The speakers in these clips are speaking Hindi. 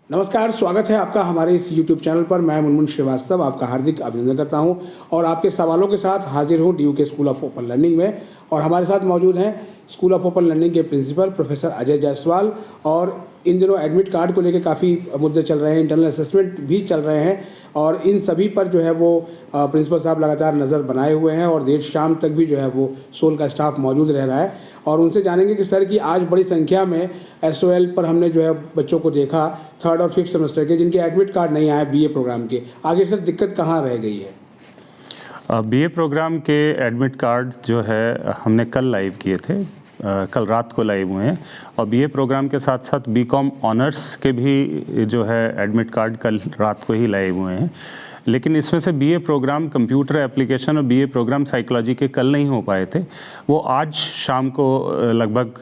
नमस्कार, स्वागत है आपका हमारे इस YouTube चैनल पर। मैं मुनमुन श्रीवास्तव आपका हार्दिक अभिनंदन करता हूं और आपके सवालों के साथ हाजिर हूं DUK school of open learning में। और हमारे साथ मौजूद हैं स्कूल ऑफ ओपन लर्निंग के प्रिंसिपल प्रोफेसर अजय जायसवाल। और इन दिनों एडमिट कार्ड को लेकर काफ़ी मुद्दे चल रहे हैं, इंटरनल असेसमेंट भी चल रहे हैं और इन सभी पर जो है वो प्रिंसिपल साहब लगातार नज़र बनाए हुए हैं और देर शाम तक भी जो है वो सोल का स्टाफ मौजूद रह रहा है। और उनसे जानेंगे कि सर की आज बड़ी संख्या में SOL पर हमने जो है बच्चों को देखा 3rd और 5th सेमेस्टर के, जिनके एडमिट कार्ड नहीं आए BA प्रोग्राम के। आगे सर दिक्कत कहाँ रह गई है? BA प्रोग्राम के एडमिट कार्ड जो है हमने कल लाइव किए थे, कल रात को लाइव हुए हैं। और BA प्रोग्राम के साथ साथ BCom ऑनर्स के भी जो है एडमिट कार्ड कल रात को ही लाइव हुए हैं। लेकिन इसमें से BA प्रोग्राम कंप्यूटर एप्लीकेशन और BA प्रोग्राम साइकोलॉजी के कल नहीं हो पाए थे। वो आज शाम को लगभग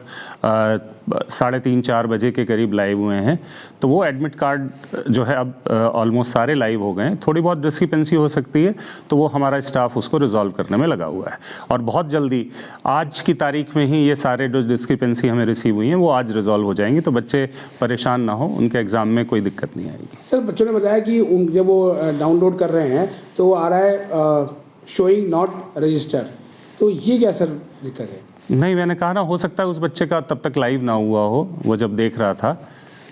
3:30-4 बजे के करीब लाइव हुए हैं। तो वो एडमिट कार्ड जो है अब ऑलमोस्ट सारे लाइव हो गए हैं। थोड़ी बहुत डिस्क्रिपेंसी हो सकती है तो वो हमारा स्टाफ उसको रिजॉल्व करने में लगा हुआ है और बहुत जल्दी आज की तारीख में ही ये सारे जो डिस्क्रिपेंसी हमें रिसीव हुई हैं वो आज रिजॉल्व हो जाएंगी। तो बच्चे परेशान ना हो, उनके एग्ज़ाम में कोई दिक्कत नहीं आएगी। सर बच्चों ने बताया कि जब वो डाउनलोड कर रहे हैं तो वो आ रहा है शोइंग नॉट रजिस्टर, तो ये क्या सर दिक्कत है? नहीं, मैंने कहा ना, हो सकता है उस बच्चे का तब तक लाइव ना हुआ हो, वो जब देख रहा था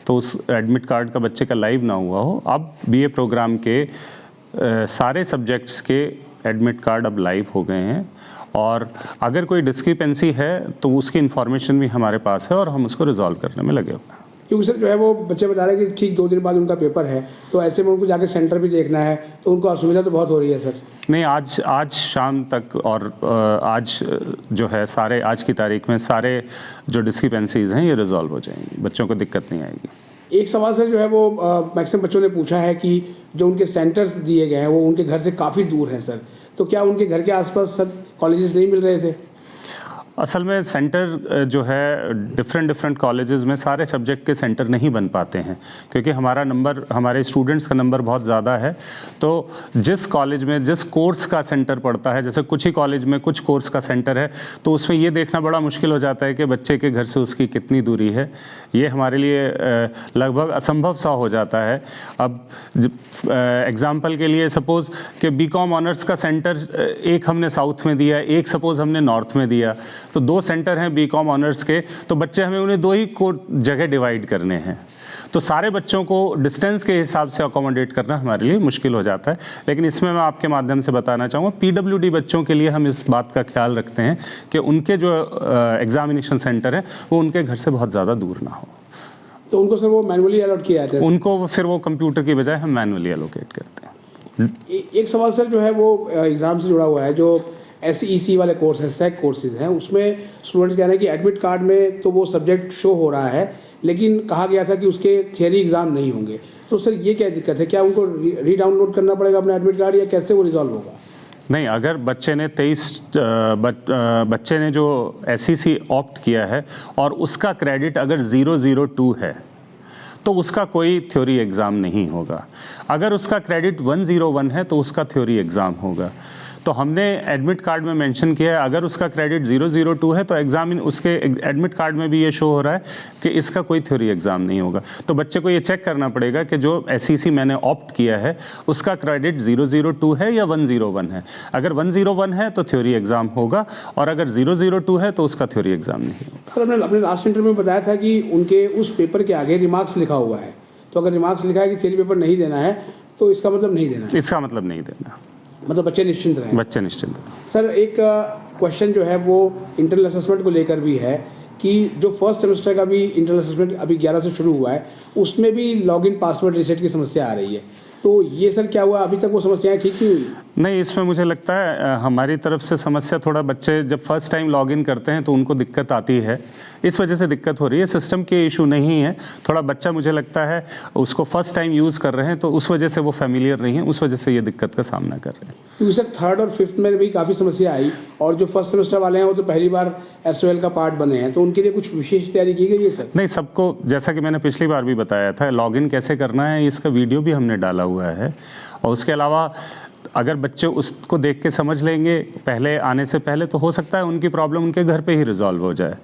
तो उस एडमिट कार्ड का बच्चे का लाइव ना हुआ हो। अब BA प्रोग्राम के सारे सब्जेक्ट्स के एडमिट कार्ड अब लाइव हो गए हैं और अगर कोई डिस्क्रिपेंसी है तो उसकी इन्फॉर्मेशन भी हमारे पास है और हम उसको रिजॉल्व करने में लगे हुए हैं। क्योंकि सर जो है वो बच्चे बता रहे हैं कि ठीक 2 दिन बाद उनका पेपर है, तो ऐसे में उनको जाके सेंटर भी देखना है, तो उनको असुविधा तो बहुत हो रही है सर। नहीं, आज शाम तक और आज जो है सारे आज की तारीख में सारे जो डिस्क्रिपेंसीज हैं ये रिजॉल्व हो जाएंगी, बच्चों को दिक्कत नहीं आएगी। एक सवाल सर जो है वो मैक्सिमम बच्चों ने पूछा है कि जो उनके सेंटर्स दिए गए हैं वो उनके घर से काफ़ी दूर हैं सर, तो क्या उनके घर के आसपास सर कॉलेजेस नहीं मिल रहे थे? असल में सेंटर जो है डिफरेंट कॉलेजेस में सारे सब्जेक्ट के सेंटर नहीं बन पाते हैं क्योंकि हमारे स्टूडेंट्स का नंबर बहुत ज़्यादा है। तो जिस कॉलेज में जिस कोर्स का सेंटर पड़ता है, जैसे कुछ ही कॉलेज में कुछ कोर्स का सेंटर है, तो उसमें ये देखना बड़ा मुश्किल हो जाता है कि बच्चे के घर से उसकी कितनी दूरी है। ये हमारे लिए लगभग असंभव सा हो जाता है। अब एग्ज़ाम्पल के लिए सपोज़ कि BCom ऑनर्स का सेंटर एक हमने साउथ में दिया, एक सपोज़ हमने नॉर्थ में दिया, तो 2 सेंटर हैं BCom ऑनर्स के, तो बच्चे हमें उन्हें 2 ही जगह डिवाइड करने हैं। तो सारे बच्चों को डिस्टेंस के हिसाब से अकोमोडेट करना हमारे लिए मुश्किल हो जाता है। लेकिन इसमें मैं आपके माध्यम से बताना चाहूँगा, PWD बच्चों के लिए हम इस बात का ख्याल रखते हैं कि उनके जो एग्जामिनेशन सेंटर है वो उनके घर से बहुत ज़्यादा दूर ना हो। तो उनको सर वो मैनुअली अलॉट किया जाता है? उनको फिर वो कंप्यूटर की बजाय हम मैनुअली एलोकेट करते हैं। एक सवाल सर जो है वो एग्ज़ाम से जुड़ा हुआ है, जो SEC वाले कोर्स हैं, SEC कोर्सेज हैं, उसमें स्टूडेंट्स कह रहे हैं कि एडमिट कार्ड में तो वो सब्जेक्ट शो हो रहा है लेकिन कहा गया था कि उसके थियरी एग्ज़ाम नहीं होंगे। तो सर ये क्या दिक्कत है? क्या उनको रीडाउनलोड करना पड़ेगा अपना एडमिट कार्ड या कैसे वो रिजॉल्व होगा? नहीं, अगर बच्चे ने जो SEC ऑप्ट किया है और उसका क्रेडिट अगर 002 है तो उसका कोई थ्योरी एग्ज़ाम नहीं होगा। अगर उसका क्रेडिट 101 है तो उसका थ्योरी एग्ज़ाम होगा। तो हमने एडमिट कार्ड में मेंशन किया है अगर उसका क्रेडिट 002 है तो उसके एडमिट कार्ड में भी ये शो हो रहा है कि इसका कोई थ्योरी एग्ज़ाम नहीं होगा। तो बच्चे को ये चेक करना पड़ेगा कि जो SEC मैंने ऑप्ट किया है उसका क्रेडिट 002 है या 101 है। अगर 101 है तो थ्योरी एग्ज़ाम होगा और अगर 002 है तो उसका थ्योरी एग्ज़ाम नहीं होगा। सर हमने अपने लास्ट इंटरव्यू में बताया था कि उनके उस पेपर के आगे रिमार्क्स लिखा हुआ है, तो अगर रिमार्क्स लिखा है कि थ्योरी पेपर नहीं देना है तो इसका मतलब नहीं देना है? इसका मतलब नहीं देना, मतलब बच्चे निश्चिंत रहें। बच्चे निश्चिंत रहें। सर एक क्वेश्चन जो है वो इंटरनल असेसमेंट को लेकर भी है कि जो फर्स्ट सेमेस्टर का भी इंटरनल असेसमेंट अभी 11 से शुरू हुआ है, उसमें भी लॉगिन पासवर्ड रीसेट की समस्या आ रही है, तो ये सर क्या हुआ? अभी तक वो समस्याएं ठीक नहीं हुई? नहीं, इसमें मुझे लगता है हमारी तरफ से समस्या थोड़ा, बच्चे जब फर्स्ट टाइम लॉगिन करते हैं तो उनको दिक्कत आती है, इस वजह से दिक्कत हो रही है। सिस्टम के इशू नहीं है, थोड़ा बच्चा मुझे लगता है उसको फर्स्ट टाइम यूज़ कर रहे हैं तो उस वजह से वो फेमिलियर नहीं है, उस वजह से ये दिक्कत का सामना कर रहे हैं। क्योंकि सर 3rd और 5th में भी काफ़ी समस्या आई और जो फर्स्ट सेमेस्टर वाले हैं वो तो पहली बार SOL का पार्ट बने हैं, तो उनके लिए कुछ विशेष तैयारी की गई है सर? नहीं, सबको, जैसा कि मैंने पिछली बार भी बताया था, लॉगिन कैसे करना है इसका वीडियो भी हमने डाला हुआ है। और उसके अलावा अगर बच्चे उसको देख के समझ लेंगे पहले आने से पहले तो हो सकता है उनकी प्रॉब्लम उनके घर पे ही रिजॉल्व हो जाए।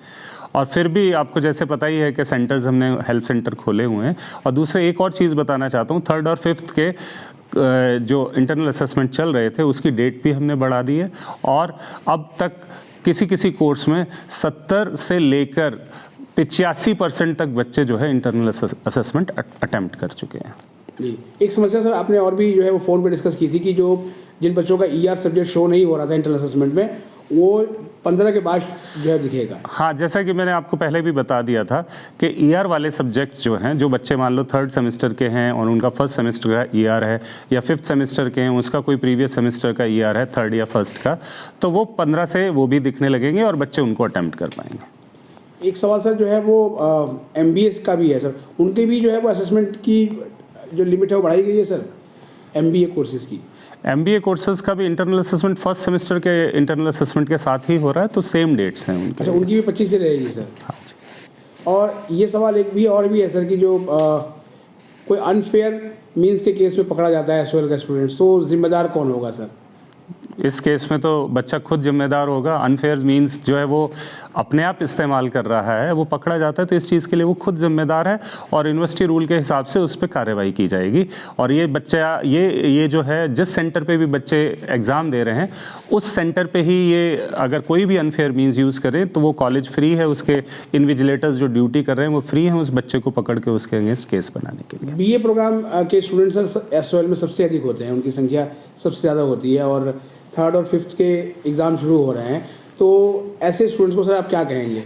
और फिर भी आपको जैसे पता ही है कि सेंटर्स हमने हेल्प सेंटर खोले हुए हैं। और दूसरे एक और चीज़ बताना चाहता हूँ, 3rd और 5th के जो इंटरनल असेसमेंट चल रहे थे उसकी डेट भी हमने बढ़ा दी है, और अब तक किसी किसी कोर्स में 70 से लेकर 85% तक बच्चे जो है इंटरनल असेसमेंट अटेम्प्ट कर चुके हैं। जी, एक समस्या सर आपने और भी जो है वो फ़ोन पे डिस्कस की थी कि जो जिन बच्चों का ER सब्जेक्ट शो नहीं हो रहा था इंटरनल असेसमेंट में, वो 15 के बाद जो है दिखेगा। हाँ, जैसा कि मैंने आपको पहले भी बता दिया था कि ER वाले सब्जेक्ट जो हैं, जो बच्चे मान लो 3rd सेमेस्टर के हैं और उनका 1st सेमेस्टर का ER है, या 5th सेमेस्टर के हैं उसका कोई प्रीवियस सेमेस्टर का ER है 3rd या 1st का, तो वो 15 से वो भी दिखने लगेंगे और बच्चे उनको अटेम्प्ट कर पाएंगे। एक सवाल सर जो है वो MBA का भी है सर, उनके भी जो है वो असेसमेंट की जो लिमिट है वो बढ़ाई गई है सर MBA कोर्सेज़ की। MBA कोर्सेज का भी इंटरनल असेसमेंट 1st सेमेस्टर के इंटरनल असेसमेंट के साथ ही हो रहा है, तो सेम डेट्स हैं उनके। अच्छा, उनकी भी 25 से रहेगी सर। हाँ जी। और ये सवाल एक भी और भी है सर कि जो कोई अनफेयर मींस के केस में पकड़ा जाता है SOL का स्टूडेंट, तो जिम्मेदार कौन होगा सर? इस केस में तो बच्चा खुद जिम्मेदार होगा। अनफेयर मींस जो है वो अपने आप इस्तेमाल कर रहा है, वो पकड़ा जाता है तो इस चीज़ के लिए वो खुद जिम्मेदार है, और यूनिवर्सिटी रूल के हिसाब से उस पर कार्रवाई की जाएगी। और ये बच्चा ये जो है जिस सेंटर पे भी बच्चे एग्ज़ाम दे रहे हैं उस सेंटर पे ही ये अगर कोई भी अनफेयर मींस यूज़ करें तो वो कॉलेज फ्री है, उसके इन्विजिलेटर्स जो ड्यूटी कर रहे हैं वो फ्री हैं उस बच्चे को पकड़ के उसके अगेंस्ट केस बनाने के लिए। BA प्रोग्राम के स्टूडेंट्स सर SOL में सबसे अधिक होते हैं, उनकी संख्या सबसे ज़्यादा होती है, और 3rd और 5th के एग्ज़ाम शुरू हो रहे हैं, तो ऐसे स्टूडेंट्स को सर आप क्या कहेंगे?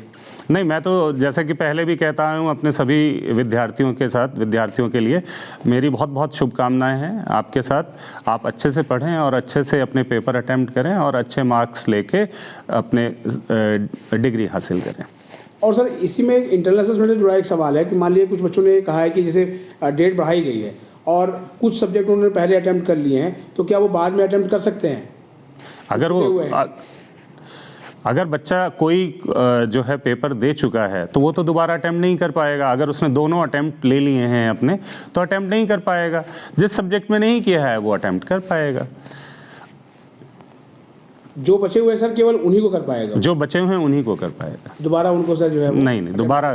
नहीं, मैं तो जैसा कि पहले भी कहता हूँ अपने सभी विद्यार्थियों के लिए मेरी बहुत बहुत शुभकामनाएं हैं आपके साथ। आप अच्छे से पढ़ें और अच्छे से अपने पेपर अटेम्प्ट करें और अच्छे मार्क्स लेके अपने डिग्री हासिल करें। और सर इसी में इंटरनल असेसमेंट से जुड़ा एक सवाल है कि मान लीजिए कुछ बच्चों ने कहा है कि जैसे डेट बढ़ाई गई है और कुछ सब्जेक्ट उन्होंने पहले अटेम्प्ट कर लिए हैं, तो क्या वो बाद में अटेम्प्ट कर सकते हैं? अगर बच्चा कोई जो है पेपर दे चुका है तो वो तो दोबारा अटेम्प्ट नहीं कर पाएगा। अगर उसने दोनों अटेम्प्ट ले लिए हैं अपने, तो अटेम्प्ट नहीं कर पाएगा। जिस सब्जेक्ट में नहीं किया है वो अटेम्प्ट कर पाएगा। जो बचे हुए सर केवल उन्हीं को कर पाएगा? जो बचे हुए हैं उन्हीं को कर पाएगा, दोबारा उनको सर जो है नहीं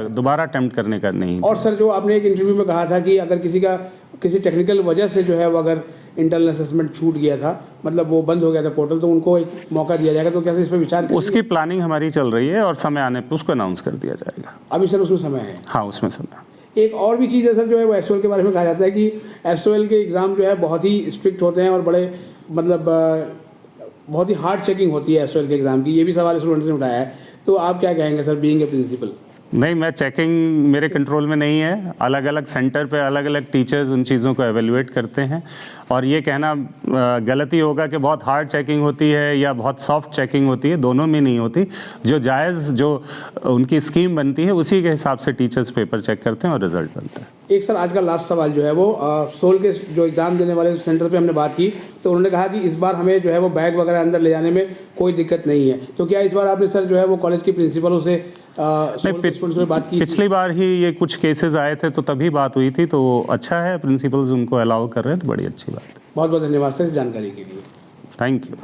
दोबारा अटेम्प्ट करने का नहीं। और सर जो आपने एक इंटरव्यू में कहा था कि अगर किसी टेक्निकल वजह से जो है वो अगर इंटरनल असेसमेंट छूट गया था, मतलब वो बंद हो गया था पोर्टल, तो उनको एक मौका दिया जाएगा, तो कैसे इस पर विचार करेंगे? उसकी प्लानिंग हमारी चल रही है और समय आने पर उसको अनाउंस कर दिया जाएगा। अभी सर उसमें समय है? हाँ, उसमें समय। एक और भी चीज़ है सर जो है वो SOL के बारे में कहा जाता है कि SOL के एग्ज़ाम जो है बहुत ही स्ट्रिक्ट होते हैं और बड़े मतलब बहुत ही हार्ड चेकिंग होती है SOL के एग्ज़ाम की। ये भी सवाल स्टूडेंट्स ने उठाया है, तो आप क्या कहेंगे सर बीइंग ए प्रिंसिपल? नहीं, मैं चेकिंग मेरे कंट्रोल में नहीं है। अलग अलग सेंटर पे अलग अलग टीचर्स उन चीज़ों को एवेल्युएट करते हैं, और ये कहना गलती होगा कि बहुत हार्ड चेकिंग होती है या बहुत सॉफ्ट चेकिंग होती है। दोनों में नहीं होती। जो जायज़ जो उनकी स्कीम बनती है उसी के हिसाब से टीचर्स पेपर चेक करते हैं और रिजल्ट बनता है। एक सर आज का लास्ट सवाल जो है वो SOL के जो एग्ज़ाम देने वाले सेंटर पे हमने बात की, तो उन्होंने कहा कि इस बार हमें जो है वो बैग वगैरह अंदर ले जाने में कोई दिक्कत नहीं है, तो क्या इस बार आपने सर जो है वो कॉलेज के प्रिंसिपलों से बात की? पिछली बार ही ये कुछ केसेस आए थे तो तभी बात हुई थी, तो अच्छा है प्रिंसिपल्स उनको अलाउ कर रहे हैं, तो बड़ी अच्छी बात है। बहुत बहुत धन्यवाद सर इस जानकारी के लिए। Thank you.